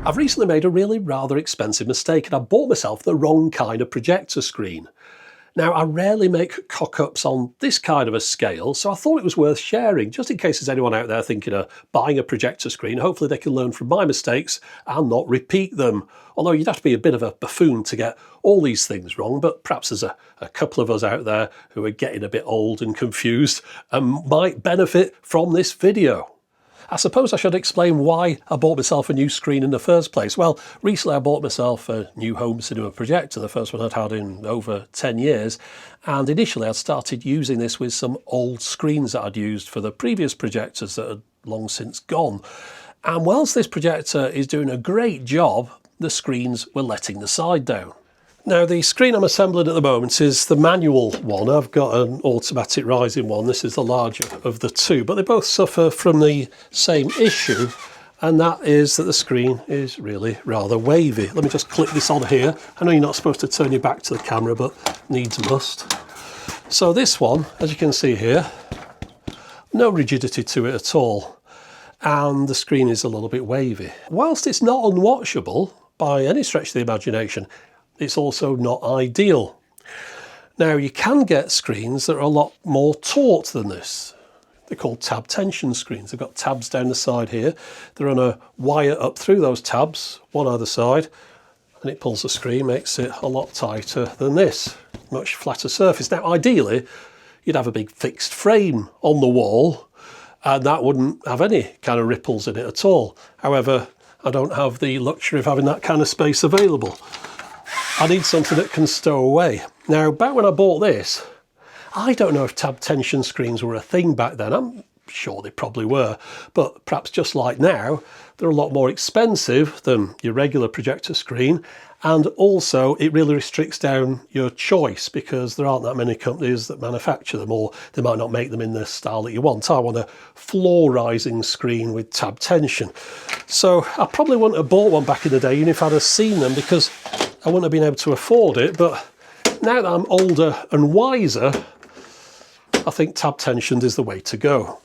I've recently made a really rather expensive mistake and I bought myself the wrong kind of projector screen. Now, I rarely make cock-ups on this kind of a scale, so I thought it was worth sharing, just in case there's anyone out there thinking of buying a projector screen. Hopefully they can learn from my mistakes and not repeat them. Although you'd have to be a bit of a buffoon to get all these things wrong, but perhaps there's a couple of us out there who are getting a bit old and confused and might benefit from this video. I suppose I should explain why I bought myself a new screen in the first place. Well, recently I bought myself a new home cinema projector, the first one I'd had in over 10 years. And initially I'd started using this with some old screens that I'd used for the previous projectors that had long since gone. And whilst this projector is doing a great job, the screens were letting the side down. Now, the screen I'm assembling at the moment is the manual one. I've got an automatic rising one. This is the larger of the two, but they both suffer from the same issue, and that is that the screen is really rather wavy. Let me just click this on here. I know you're not supposed to turn your back to the camera, but needs must. So this one, as you can see here, no rigidity to it at all, and the screen is a little bit wavy. Whilst it's not unwatchable by any stretch of the imagination, it's also not ideal. Now, you can get screens that are a lot more taut than this. They're called tab-tensioned screens. They've got tabs down the side here. They run a wire up through those tabs, one either side, and it pulls the screen, makes it a lot tighter than this, much flatter surface. Now, ideally, you'd have a big fixed frame on the wall, and that wouldn't have any kind of ripples in it at all. However, I don't have the luxury of having that kind of space available. I need something that can stow away. Now, back when I bought this, I don't know if tab-tension screens were a thing back then. I'm sure they probably were, but perhaps just like now, they're a lot more expensive than your regular projector screen, and also it really restricts down your choice because there aren't that many companies that manufacture them, or they might not make them in the style that you want. I want a floor rising screen with tab tension. So I probably wouldn't have bought one back in the day even if I'd have seen them, because I wouldn't have been able to afford it. But now that I'm older and wiser, I think tab-tensioned is the way to go.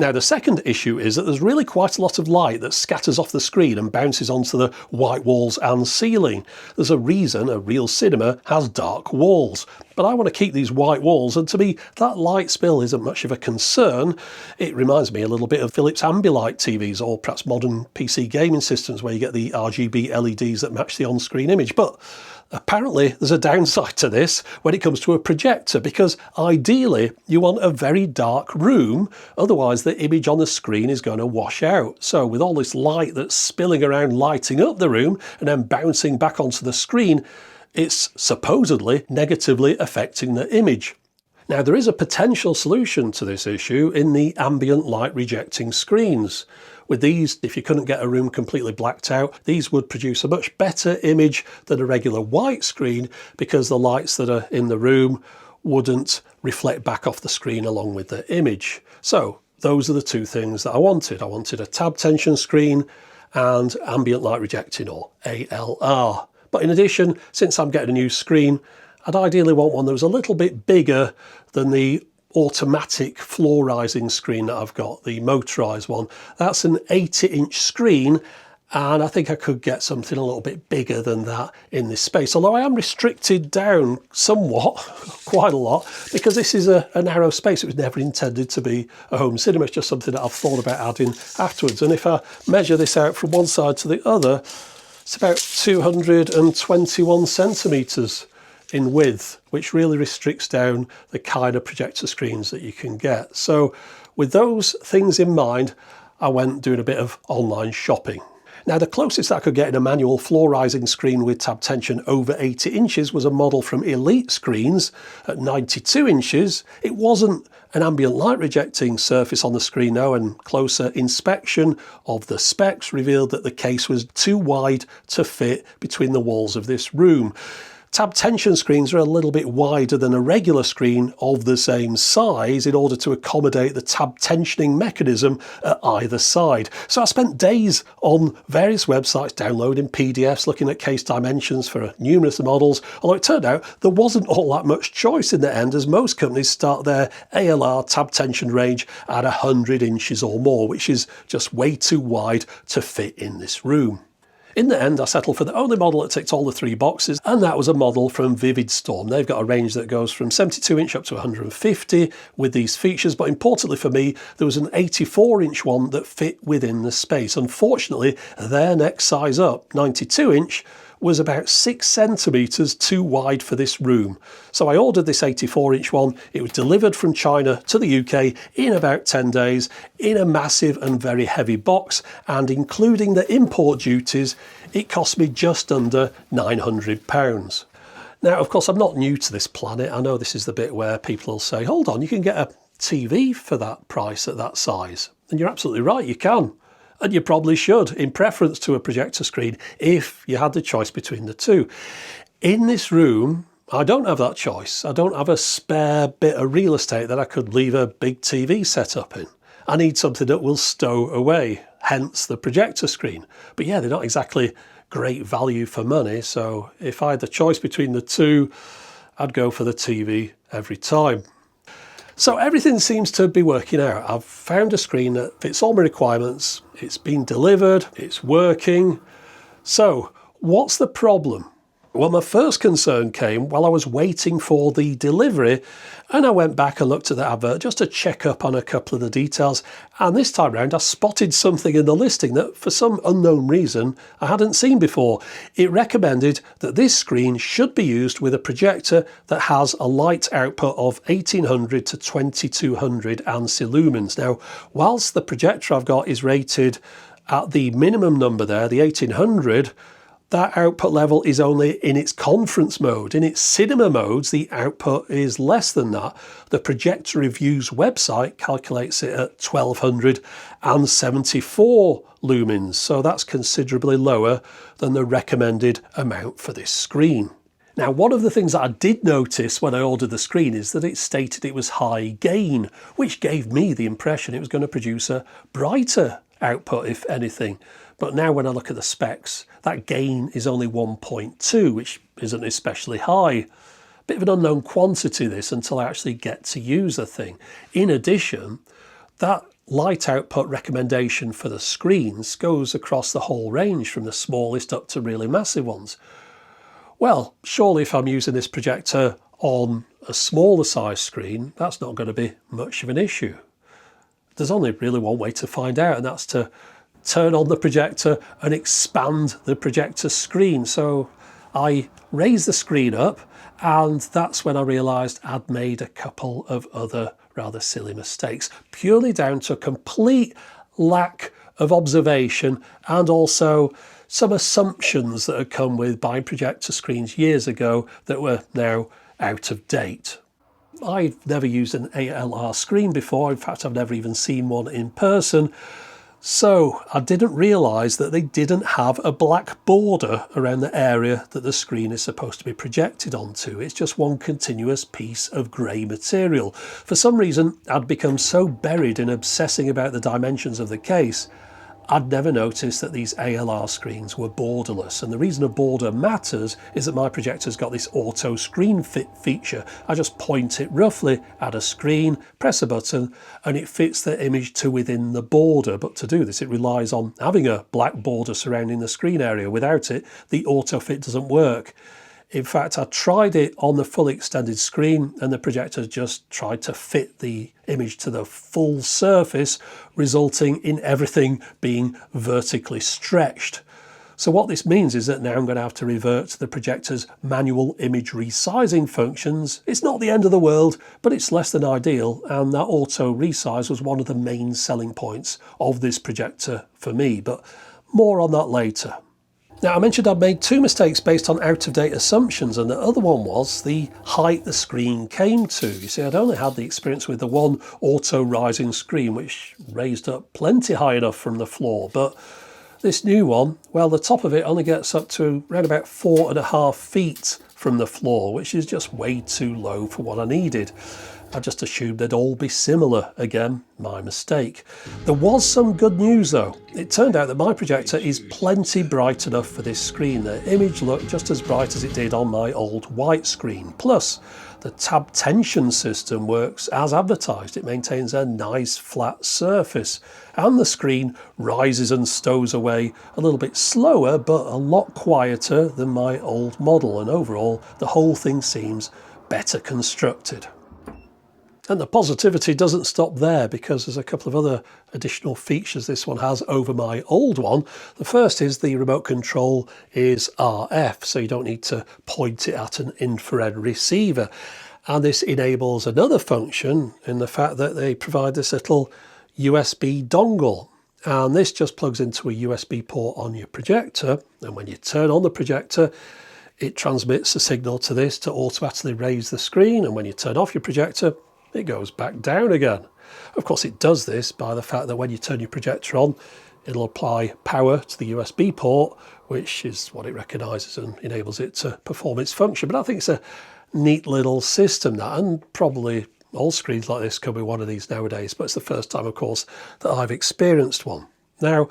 Now, the second issue is that there's really quite a lot of light that scatters off the screen and bounces onto the white walls and ceiling. There's a reason a real cinema has dark walls, but I want to keep these white walls, and to me that light spill isn't much of a concern. It reminds me a little bit of Philips Ambilight TVs, or perhaps modern PC gaming systems where you get the RGB LEDs that match the on-screen image. But apparently there's a downside to this when it comes to a projector, because ideally you want a very dark room, otherwise the image on the screen is going to wash out. So with all this light that's spilling around, lighting up the room and then bouncing back onto the screen, it's supposedly negatively affecting the image. Now, there is a potential solution to this issue in the ambient light rejecting screens. With these, if you couldn't get a room completely blacked out, these would produce a much better image than a regular white screen, because the lights that are in the room wouldn't reflect back off the screen along with the image. So those are the two things that I wanted. I wanted a tab tension screen and ambient light rejecting, or ALR. But in addition, since I'm getting a new screen, I'd ideally want one that was a little bit bigger than the automatic floor rising screen that I've got, the motorised one. That's an 80-inch screen, and I think I could get something a little bit bigger than that in this space, although I am restricted down somewhat, quite a lot, because this is a narrow space. It was never intended to be a home cinema. It's just something that I've thought about adding afterwards. And if I measure this out from one side to the other, it's about 221 centimetres in width, which really restricts down the kind of projector screens that you can get. So with those things in mind, I went doing a bit of online shopping. Now, the closest I could get in a manual floor rising screen with tab tension over 80 inches was a model from Elite Screens at 92 inches. It wasn't an ambient light rejecting surface on the screen now, and closer inspection of the specs revealed that the case was too wide to fit between the walls of this room. Tab tension screens are a little bit wider than a regular screen of the same size in order to accommodate the tab tensioning mechanism at either side. So I spent days on various websites downloading PDFs, looking at case dimensions for numerous models, although it turned out there wasn't all that much choice in the end, as most companies start their ALR tab tension range at 100 inches or more, which is just way too wide to fit in this room. In the end, I settled for the only model that ticked all the 3 boxes, and that was a model from Vividstorm. They've got a range that goes from 72-inch up to 150 with these features, but importantly for me, there was an 84-inch one that fit within the space. Unfortunately, their next size up, 92-inch, was about 6 centimetres too wide for this room. So I ordered this 84-inch one. It was delivered from China to the UK in about 10 days in a massive and very heavy box, and including the import duties, it cost me just under £900. Now, of course, I'm not new to this planet. I know this is the bit where people will say, hold on, you can get a TV for that price at that size. And you're absolutely right, you can. And you probably should, in preference to a projector screen, if you had the choice between the two. In this room, I don't have that choice. I don't have a spare bit of real estate that I could leave a big TV set up in. I need something that will stow away, hence the projector screen. But yeah, they're not exactly great value for money, so if I had the choice between the two, I'd go for the TV every time. So everything seems to be working out. I've found a screen that fits all my requirements. It's been delivered, it's working. So what's the problem? Well, my first concern came while I was waiting for the delivery, and I went back and looked at the advert just to check up on a couple of the details. And this time round, I spotted something in the listing that for some unknown reason I hadn't seen before. It recommended that this screen should be used with a projector that has a light output of 1800 to 2200 ANSI lumens. Now, whilst the projector I've got is rated at the minimum number there, the 1800, that output level is only in its conference mode. In its cinema modes, the output is less than that. The Projector Reviews website calculates it at 1274 lumens, so that's considerably lower than the recommended amount for this screen. Now, one of the things that I did notice when I ordered the screen is that it stated it was high gain, which gave me the impression it was going to produce a brighter output, if anything. But now when I look at the specs, that gain is only 1.2, which isn't especially high. Bit of an unknown quantity this until I actually get to use the thing. In addition, that light output recommendation for the screens goes across the whole range from the smallest up to really massive ones. Well, surely if I'm using this projector on a smaller size screen, that's not going to be much of an issue. There's only really one way to find out, and that's to turn on the projector and expand the projector screen. So I raised the screen up, and that's when I realised I'd made a couple of other rather silly mistakes, purely down to a complete lack of observation and also some assumptions that had come with buying projector screens years ago that were now out of date. I've never used an ALR screen before. In fact, I've never even seen one in person. So I didn't realise that they didn't have a black border around the area that the screen is supposed to be projected onto. It's just one continuous piece of grey material. For some reason, I'd become so buried in obsessing about the dimensions of the case, I'd never noticed that these ALR screens were borderless. And the reason a border matters is that my projector's got this auto screen fit feature. I just point it roughly at a screen, press a button, and it fits the image to within the border. But to do this, it relies on having a black border surrounding the screen area. Without it, the auto fit doesn't work. In fact, I tried it on the full extended screen and the projector just tried to fit the image to the full surface, resulting in everything being vertically stretched. So what this means is that now I'm going to have to revert to the projector's manual image resizing functions. It's not the end of the world, but it's less than ideal, and that auto resize was one of the main selling points of this projector for me, but more on that later. Now, I mentioned I'd made 2 mistakes based on out-of-date assumptions, and the other one was the height the screen came to. You see, I'd only had the experience with the one auto-rising screen, which raised up plenty high enough from the floor, but this new one, well, the top of it only gets up to around about 4.5 feet from the floor, which is just way too low for what I needed. I just assumed they'd all be similar. Again, my mistake. There was some good news though. It turned out that my projector is plenty bright enough for this screen. The image looked just as bright as it did on my old white screen. Plus, The Tab-Tensioned system works as advertised. It maintains a nice flat surface, and the screen rises and stows away a little bit slower, but a lot quieter than my old model, and overall the whole thing seems better constructed. And the positivity doesn't stop there, because there's a couple of other additional features this one has over my old one. The first is the remote control is RF, so you don't need to point it at an infrared receiver. And this enables another function in the fact that they provide this little USB dongle. And this just plugs into a USB port on your projector. And when you turn on the projector, it transmits a signal to this to automatically raise the screen. And when you turn off your projector, it goes back down again. Of course, it does this by the fact that when you turn your projector on, it'll apply power to the USB port, which is what it recognises and enables it to perform its function. But I think it's a neat little system, that, and probably all screens like this could be one of these nowadays, but it's the first time, of course, that I've experienced one. Now,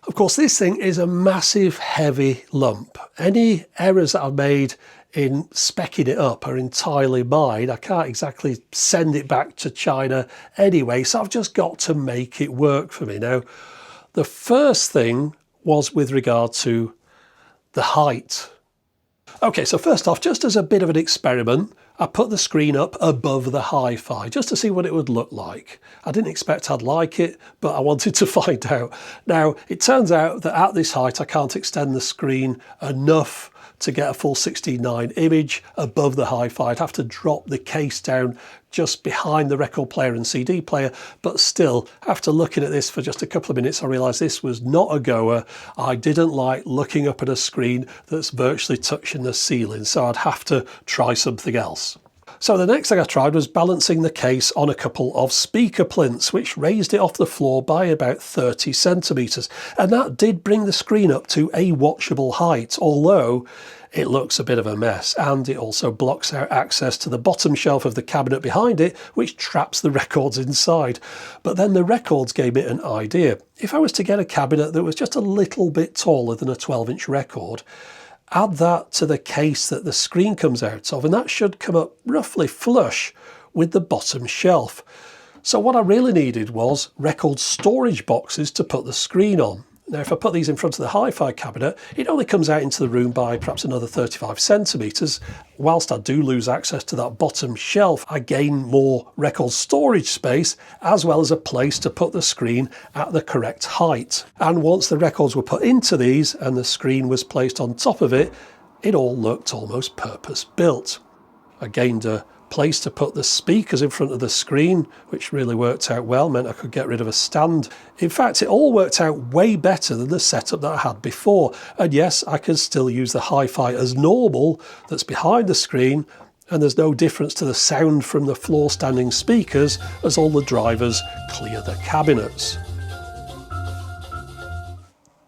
of course, this thing is a massive, heavy lump. Any errors that I've made in speccing it up are entirely mine. I can't exactly send it back to China anyway, so I've just got to make it work for me. Now, the first thing was with regard to the height. Okay, so first off, just as a bit of an experiment, I put the screen up above the hi-fi just to see what it would look like. I didn't expect I'd like it, but I wanted to find out. Now, it turns out that at this height, I can't extend the screen enough to get a full 16:9 image above the hi-fi. I'd have to drop the case down just behind the record player and CD player, but still, after looking at this for just a couple of minutes, I realised this was not a goer. I didn't like looking up at a screen that's virtually touching the ceiling, so I'd have to try something else. So the next thing I tried was balancing the case on a couple of speaker plinths, which raised it off the floor by about 30 centimetres. And that did bring the screen up to a watchable height, although it looks a bit of a mess. And it also blocks out access to the bottom shelf of the cabinet behind it, which traps the records inside. But then the records gave me an idea. If I was to get a cabinet that was just a little bit taller than a 12-inch record, add that to the case that the screen comes out of, and that should come up roughly flush with the bottom shelf. So what I really needed was record storage boxes to put the screen on. Now, if I put these in front of the hi-fi cabinet, it only comes out into the room by perhaps another 35 centimetres. Whilst I do lose access to that bottom shelf, I gain more record storage space, as well as a place to put the screen at the correct height. And once the records were put into these and the screen was placed on top of it, it all looked almost purpose-built. I gained a place to put the speakers in front of the screen, which really worked out well, meant I could get rid of a stand. In fact, it all worked out way better than the setup that I had before. And yes, I can still use the hi-fi as normal that's behind the screen, and there's no difference to the sound from the floor standing speakers as all the drivers clear the cabinets.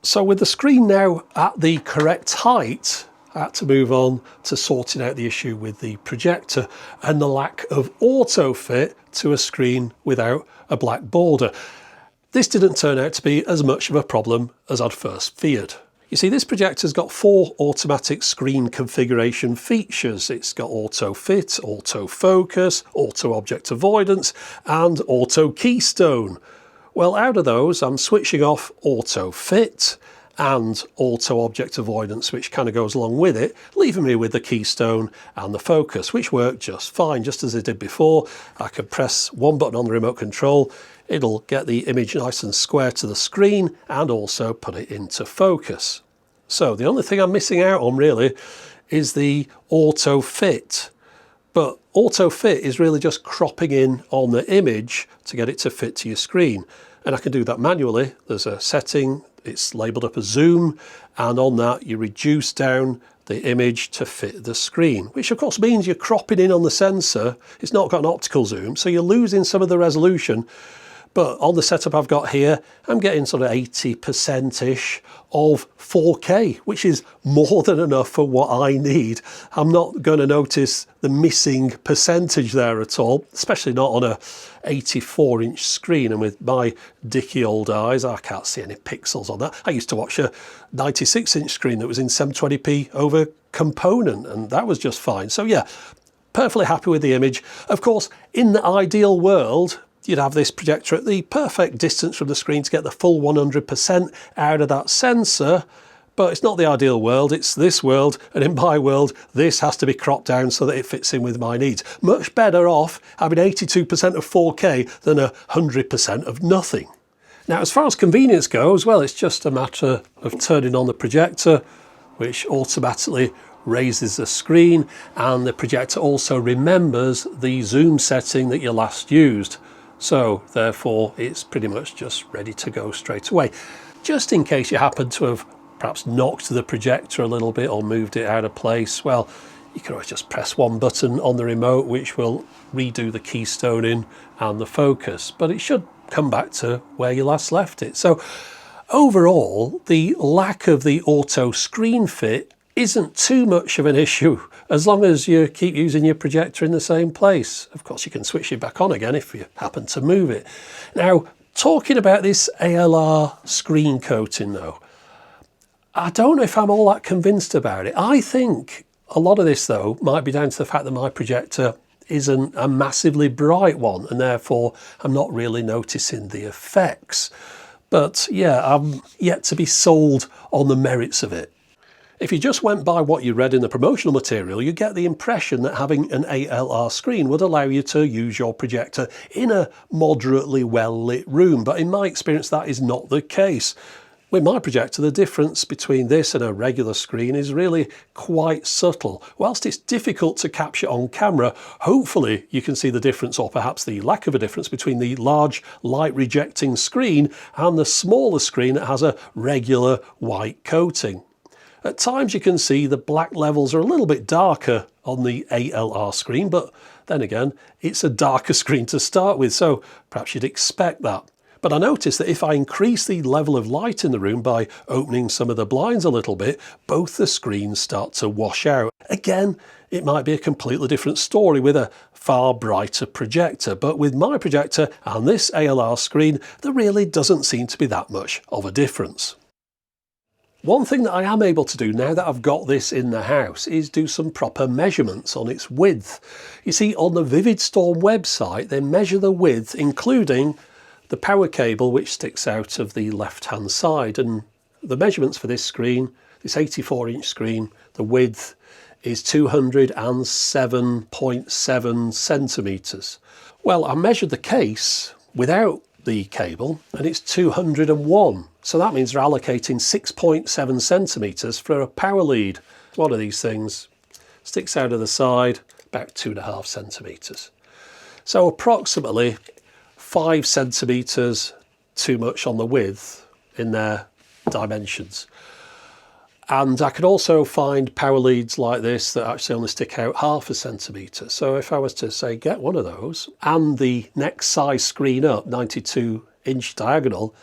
So with the screen now at the correct height, I had to move on to sorting out the issue with the projector and the lack of auto fit to a screen without a black border. This didn't turn out to be as much of a problem as I'd first feared. You see, this projector's got 4 automatic screen configuration features. It's got auto fit, auto focus, auto object avoidance, and auto keystone. Well, out of those, I'm switching off auto fit and auto object avoidance, which kind of goes along with it, leaving me with the keystone and the focus, which worked just fine, just as it did before. I could press one button on the remote control, it'll get the image nice and square to the screen and also put it into focus. So the only thing I'm missing out on really is the auto fit. But auto fit is really just cropping in on the image to get it to fit to your screen. And I can do that manually. There's a setting, it's labelled up as zoom, and on that you reduce down the image to fit the screen, which of course means you're cropping in on the sensor. It's not got an optical zoom, so you're losing some of the resolution. But on the setup I've got here, I'm getting sort of 80%-ish of 4K, which is more than enough for what I need. I'm not going to notice the missing percentage there at all, especially not on a 84-inch screen. And with my dicky old eyes, I can't see any pixels on that. I used to watch a 96-inch screen that was in 720p over component, and that was just fine. So yeah, perfectly happy with the image. Of course, in the ideal world, you'd have this projector at the perfect distance from the screen to get the full 100% out of that sensor, but it's not the ideal world, it's this world, and in my world, this has to be cropped down so that it fits in with my needs. Much better off having 82% of 4K than 100% of nothing. Now, as far as convenience goes, well, it's just a matter of turning on the projector, which automatically raises the screen, and the projector also remembers the zoom setting that you last used. So therefore, it's pretty much just ready to go straight away. Just in case you happen to have perhaps knocked the projector a little bit or moved it out of place, well, you can always just press one button on the remote, which will redo the keystoning and the focus, but it should come back to where you last left it. So overall, the lack of the auto screen fit isn't too much of an issue as long as you keep using your projector in the same place. Of course, you can switch it back on again if you happen to move it. Now, talking about this ALR screen coating though, I don't know if I'm all that convinced about it. I think a lot of this though might be down to the fact that my projector isn't a massively bright one, and therefore I'm not really noticing the effects. But yeah, I'm yet to be sold on the merits of it. If you just went by what you read in the promotional material, you get the impression that having an ALR screen would allow you to use your projector in a moderately well-lit room, but in my experience that is not the case. With my projector, the difference between this and a regular screen is really quite subtle. Whilst it's difficult to capture on camera, hopefully you can see the difference, or perhaps the lack of a difference, between the large light-rejecting screen and the smaller screen that has a regular white coating. At times you can see the black levels are a little bit darker on the ALR screen, but then again, it's a darker screen to start with, so perhaps you'd expect that. But I noticed that if I increase the level of light in the room by opening some of the blinds a little bit, both the screens start to wash out. Again, it might be a completely different story with a far brighter projector, but with my projector and this ALR screen, there really doesn't seem to be that much of a difference. One thing that I am able to do now that I've got this in the house is do some proper measurements on its width. You see, on the Vividstorm website, they measure the width, including the power cable which sticks out of the left-hand side, and the measurements for this screen, this 84-inch screen, the width is 207.7 centimetres. Well, I measured the case without the cable and it's 201. So that means they're allocating 6.7 centimetres for a power lead. One of these things sticks out of the side about 2.5 centimetres. So approximately 5 centimetres too much on the width in their dimensions. And I could also find power leads like this that actually only stick out 0.5 centimetre. So if I was to say get one of those and the next size screen up, 92-inch diagonal,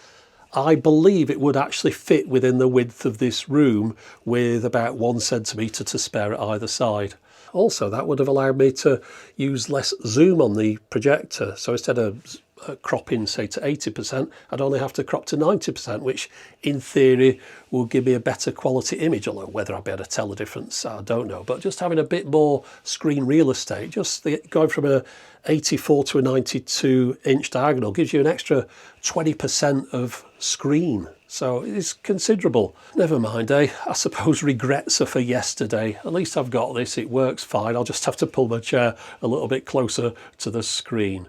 I believe it would actually fit within the width of this room with about 1 centimetre to spare at either side. Also, that would have allowed me to use less zoom on the projector. So instead of cropping, say, to 80%, I'd only have to crop to 90%, which in theory will give me a better quality image, although whether I'll be able to tell the difference, I don't know. But just having a bit more screen real estate, just going from a 84 to a 92-inch diagonal gives you an extra 20% of screen. So it's considerable. Never mind, I suppose regrets are for yesterday. At least I've got this, it works fine. I'll just have to pull my chair a little bit closer to the screen.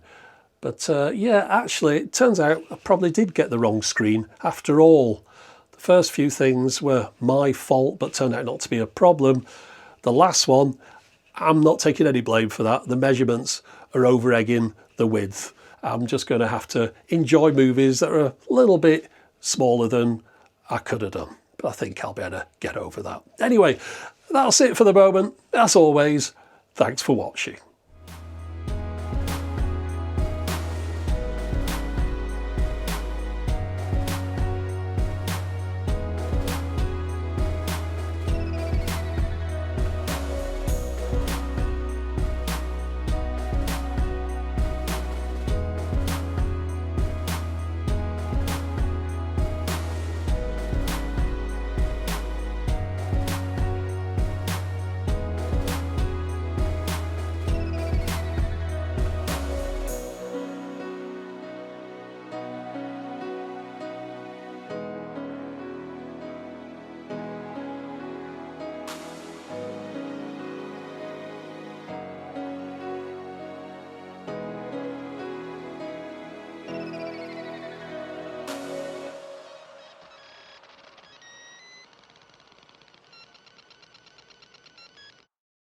But yeah, actually, it turns out I probably did get the wrong screen after all. The first few things were my fault, but turned out not to be a problem. The last one, I'm not taking any blame for that. The measurements are over-egging the width. I'm just going to have to enjoy movies that are a little bit smaller than I could have done. But I think I'll be able to get over that. Anyway, that's it for the moment. As always, thanks for watching.